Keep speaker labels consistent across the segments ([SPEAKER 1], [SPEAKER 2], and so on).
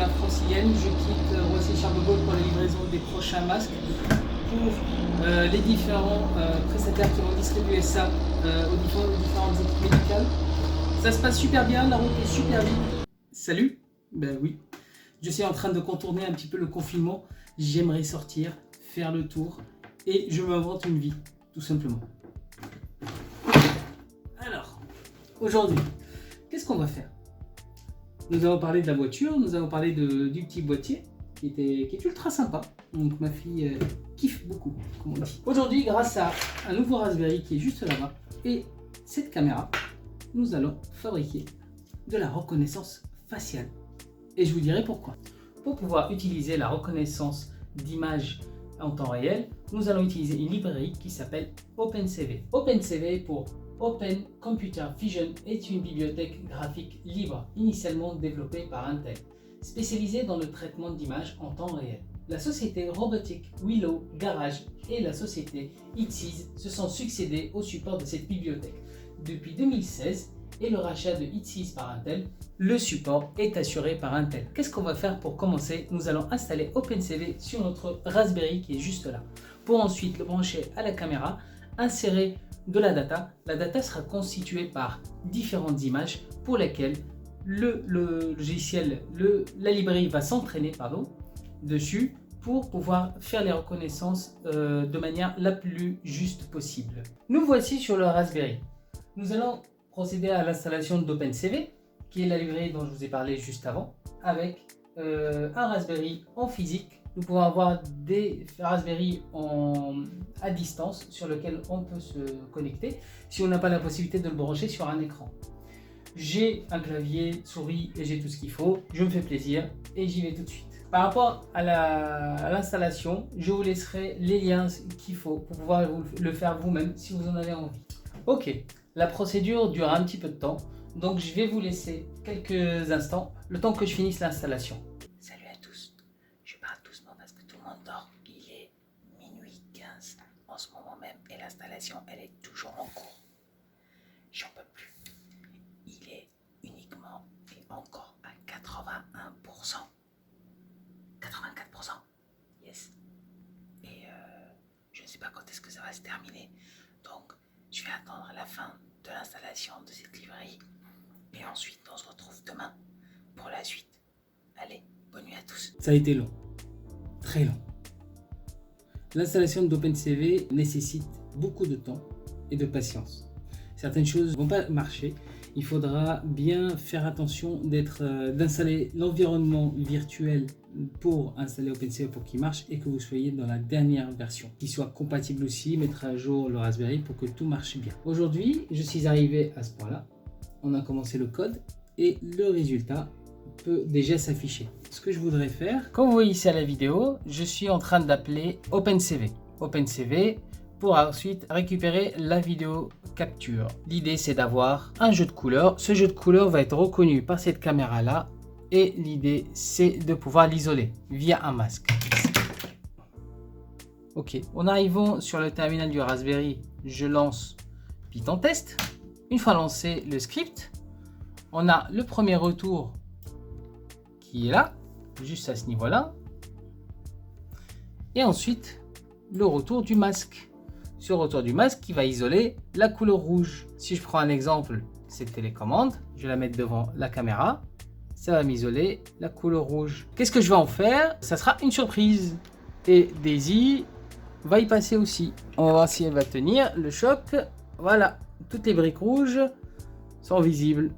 [SPEAKER 1] la francilienne, je quitte Roissy-Charles de Gaulle pour la livraison des prochains masques pour les différents prestataires qui vont distribuer ça aux différentes équipes médicales. Ça se passe super bien, la route est super vite. Salut. Ben oui, je suis en train de contourner un petit peu le confinement. J'aimerais sortir, faire le tour et je m'invente une vie, tout simplement. Alors, aujourd'hui, qu'est-ce qu'on va faire? Nous allons parler de la voiture, nous allons parler du petit boîtier qui est ultra sympa. Donc ma fille kiffe beaucoup, comme on dit. Aujourd'hui, grâce à un nouveau Raspberry qui est juste là-bas et cette caméra, nous allons fabriquer de la reconnaissance faciale. Et je vous dirai pourquoi. Pour pouvoir utiliser la reconnaissance d'images en temps réel, nous allons utiliser une librairie qui s'appelle OpenCV. OpenCV pour Open Computer Vision est une bibliothèque graphique libre, initialement développée par Intel, spécialisée dans le traitement d'images en temps réel. La société robotique Willow Garage et la société Itsys se sont succédés au support de cette bibliothèque. Depuis 2016 et le rachat de Itsys par Intel, le support est assuré par Intel. Qu'est-ce qu'on va faire pour commencer? Nous allons installer OpenCV sur notre Raspberry qui est juste là, pour ensuite le brancher à la caméra, insérer de la data. La data sera constituée par différentes images pour lesquelles le logiciel, la librairie va s'entraîner dessus pour pouvoir faire les reconnaissances de manière la plus juste possible. Nous voici sur le Raspberry. Nous allons procéder à l'installation d'OpenCV, qui est la librairie dont je vous ai parlé juste avant, avec un Raspberry en physique. Nous pouvons avoir des Raspberry à distance sur lequel on peut se connecter si on n'a pas la possibilité de le brancher sur un écran. J'ai un clavier, souris et j'ai tout ce qu'il faut. Je me fais plaisir et j'y vais tout de suite. Par rapport à l'installation, je vous laisserai les liens qu'il faut pour pouvoir le faire vous-même si vous en avez envie. Ok, la procédure dure un petit peu de temps, donc je vais vous laisser quelques instants, le temps que je finisse l'installation. Salut à tous, je parle doucement parce que tout le monde dort. Il est minuit 15 en ce moment même et l'installation elle est toujours en cours. J'en peux plus. Il est uniquement et encore à 81%. 84%. Yes. Et je ne sais pas quand est-ce que ça va se terminer. Donc je vais attendre la fin de l'installation de cette librairie. Et ensuite on se retrouve demain pour la suite. Allez, bonne nuit à tous. Ça a été long. Très long. L'installation d'OpenCV nécessite beaucoup de temps et de patience. Certaines choses ne vont pas marcher. Il faudra bien faire attention d'installer l'environnement virtuel pour installer OpenCV pour qu'il marche et que vous soyez dans la dernière version. Qu'il soit compatible aussi, mettre à jour le Raspberry pour que tout marche bien. Aujourd'hui, je suis arrivé à ce point-là. On a commencé le code et le résultat peut déjà s'afficher. Ce que je voudrais faire, comme vous voyez ici à la vidéo, je suis en train d'appeler OpenCV. OpenCV pour ensuite récupérer la vidéo capture. L'idée c'est d'avoir un jeu de couleurs. Ce jeu de couleurs va être reconnu par cette caméra là et l'idée c'est de pouvoir l'isoler via un masque. Ok, en arrivant sur le terminal du Raspberry, je lance Python test. Une fois lancé le script, on a le premier retour qui est là, juste à ce niveau là, et ensuite le retour du masque. Sur le retour du masque qui va isoler la couleur rouge. Si je prends un exemple, c'est télécommande, je vais la mettre devant la caméra, ça va m'isoler la couleur rouge. Qu'est-ce que je vais en faire? Ça sera une surprise. Et Daisy va y passer aussi. On va voir si elle va tenir le choc. Voilà, toutes les briques rouges sont visibles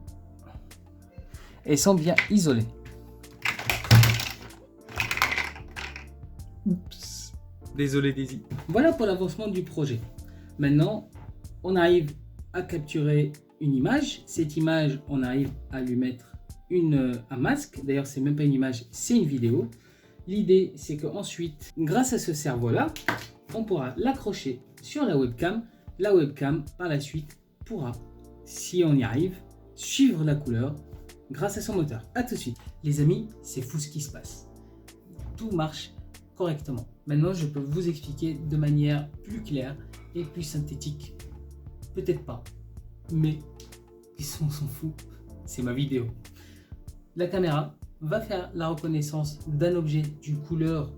[SPEAKER 1] et sont bien isolées. Oups. Désolé Daisy. Voilà pour l'avancement du projet. Maintenant, on arrive à capturer une image. Cette image, on arrive à lui mettre un masque. D'ailleurs, c'est même pas une image, c'est une vidéo. L'idée, c'est qu'ensuite, grâce à ce cerveau-là, on pourra l'accrocher sur la webcam. La webcam, par la suite, pourra, si on y arrive, suivre la couleur grâce à son moteur. A tout de suite. Les amis, c'est fou ce qui se passe. Tout marche correctement. Maintenant, je peux vous expliquer de manière plus claire et plus synthétique. Peut-être pas, mais on s'en fout. C'est ma vidéo. La caméra va faire la reconnaissance d'un objet d'une couleur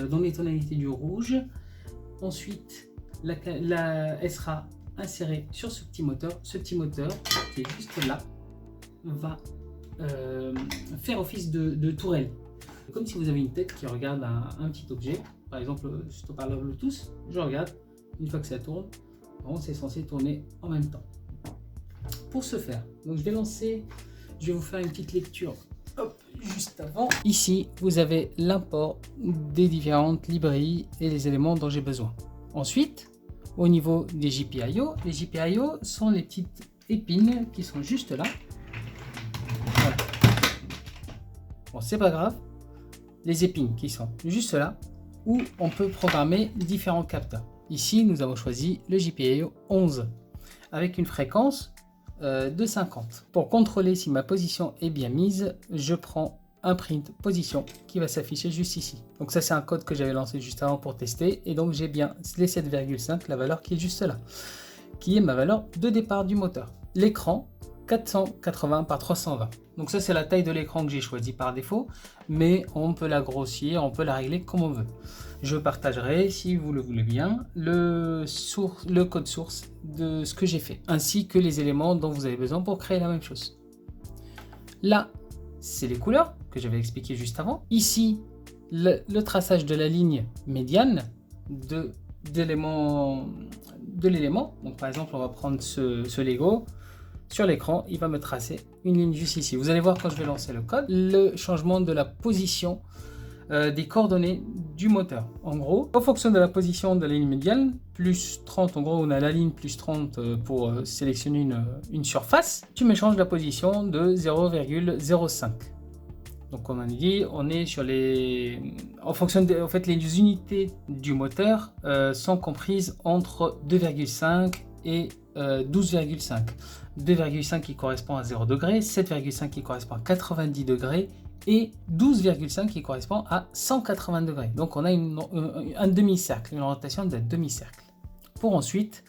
[SPEAKER 1] dans les tonalités du rouge. Ensuite, elle sera insérée sur ce petit moteur. Ce petit moteur qui est juste là va faire office de tourelle. Comme si vous avez une tête qui regarde un petit objet. Par exemple, je te parle Bluetooth, je regarde, une fois que ça tourne, c'est censé tourner en même temps. Pour ce faire, donc je vais vous faire une petite lecture juste avant. Ici, vous avez l'import des différentes librairies et les éléments dont j'ai besoin. Ensuite, au niveau des GPIO, les GPIO sont les petites épines qui sont juste là. Voilà. Bon, c'est pas grave. Les épines qui sont juste là, où on peut programmer différents capteurs. Ici, nous avons choisi le GPIO 11 avec une fréquence de 50. Pour contrôler si ma position est bien mise, je prends un print position qui va s'afficher juste ici. Donc ça, c'est un code que j'avais lancé juste avant pour tester, et donc j'ai bien les 7,5, la valeur qui est juste là, qui est ma valeur de départ du moteur. L'écran 480 par 320. Donc ça, c'est la taille de l'écran que j'ai choisi par défaut, mais on peut la grossir, on peut la régler comme on veut. Je partagerai, si vous le voulez bien, le code source de ce que j'ai fait, ainsi que les éléments dont vous avez besoin pour créer la même chose. Là, c'est les couleurs que j'avais expliqué juste avant. Ici, le traçage de la ligne médiane de l'élément. Donc par exemple, on va prendre ce Lego. Sur l'écran, il va me tracer une ligne juste ici. Vous allez voir quand je vais lancer le code, le changement de la position des coordonnées du moteur. En gros, en fonction de la position de la ligne médiane, plus 30, en gros, on a la ligne plus 30 pour sélectionner une surface. Tu me changes la position de 0,05. Donc comme on a dit, on est sur les... En fonction de... En fait, les unités du moteur sont comprises entre 2,5 et 12,5. 2,5 qui correspond à 0 degré, 7,5 qui correspond à 90 degrés et 12,5 qui correspond à 180 degrés. Donc on a un demi-cercle, une rotation d'un demi-cercle. Pour ensuite,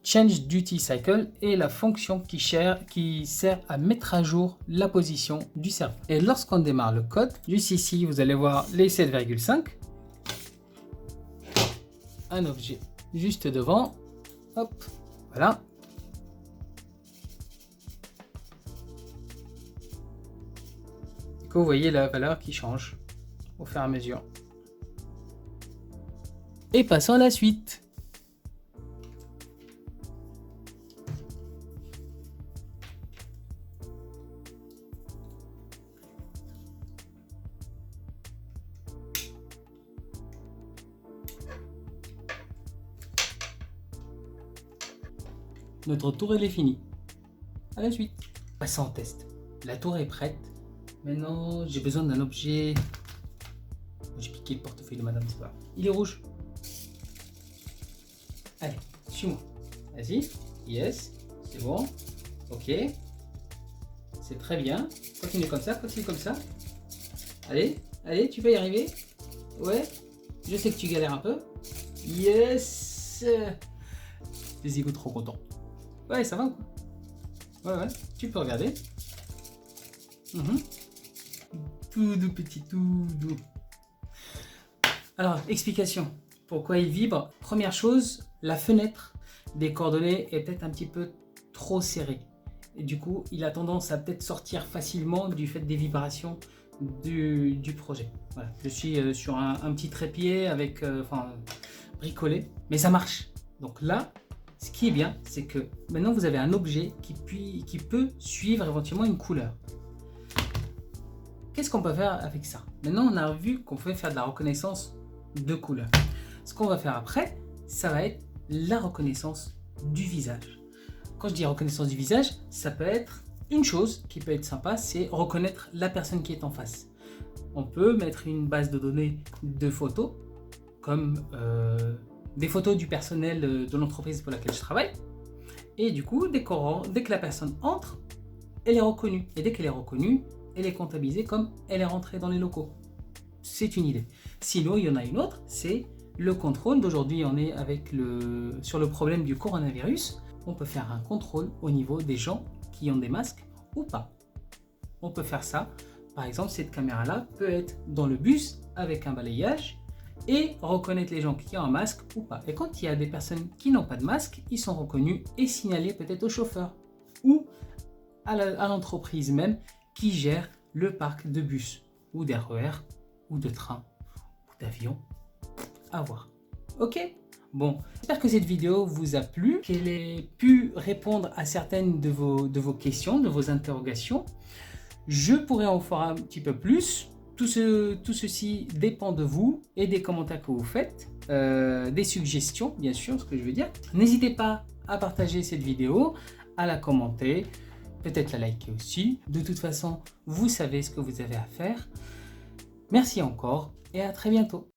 [SPEAKER 1] Change Duty Cycle est la fonction qui sert à mettre à jour la position du serveur. Et lorsqu'on démarre le code, juste ici, vous allez voir les 7,5. Un objet juste devant. Hop, voilà. Vous voyez la valeur qui change au fur et à mesure. Et passons à la suite. Notre tour est finie. À la suite. Passons au test. La tour est prête. Maintenant, j'ai besoin d'un objet. J'ai piqué le portefeuille de madame, c'est pas grave. Il est rouge. Allez, suis-moi. Vas-y. Yes. C'est bon. Ok. C'est très bien. Continue comme ça, continue comme ça. Allez, allez, tu vas y arriver. Ouais. Je sais que tu galères un peu. Yes. Les égouts trop contents. Ouais, ça va ou quoi? Ouais, tu peux regarder. Tout doux, petit, tout doux. Alors, explication. Pourquoi il vibre? Première chose, la fenêtre des coordonnées est peut-être un petit peu trop serrée. Et du coup, il a tendance à peut-être sortir facilement du fait des vibrations du projet. Voilà. Je suis sur un petit trépied avec, bricolé, mais ça marche. Donc là, ce qui est bien, c'est que maintenant vous avez un objet qui peut suivre éventuellement une couleur. Qu'est-ce qu'on peut faire avec ça? Maintenant, on a vu qu'on pouvait faire de la reconnaissance de couleurs. Ce qu'on va faire après, ça va être la reconnaissance du visage. Quand je dis reconnaissance du visage, ça peut être une chose qui peut être sympa, c'est reconnaître la personne qui est en face. On peut mettre une base de données de photos, comme des photos du personnel de l'entreprise pour laquelle je travaille. Et du coup, dès que la personne entre, elle est reconnue. Et dès qu'elle est reconnue, elle est comptabilisée comme elle est rentrée dans les locaux. C'est une idée. Sinon, il y en a une autre, c'est le contrôle. D'aujourd'hui, on est sur le problème du coronavirus. On peut faire un contrôle au niveau des gens qui ont des masques ou pas. On peut faire ça Par exemple, cette caméra-là peut être dans le bus avec un balayage et reconnaître les gens qui ont un masque ou pas. Et quand il y a des personnes qui n'ont pas de masque, ils sont reconnus et signalés peut-être au chauffeur ou à l'entreprise même qui gère le parc de bus ou d'RER ou de train ou d'avion. À voir. Ok? Bon, j'espère que cette vidéo vous a plu, qu'elle ait pu répondre à certaines de vos questions, de vos interrogations. Je pourrais en faire un petit peu plus. Tout ceci dépend de vous et des commentaires que vous faites, des suggestions, bien sûr, ce que je veux dire. N'hésitez pas à partager cette vidéo, à la commenter, peut-être la liker aussi. De toute façon, vous savez ce que vous avez à faire. Merci encore et à très bientôt.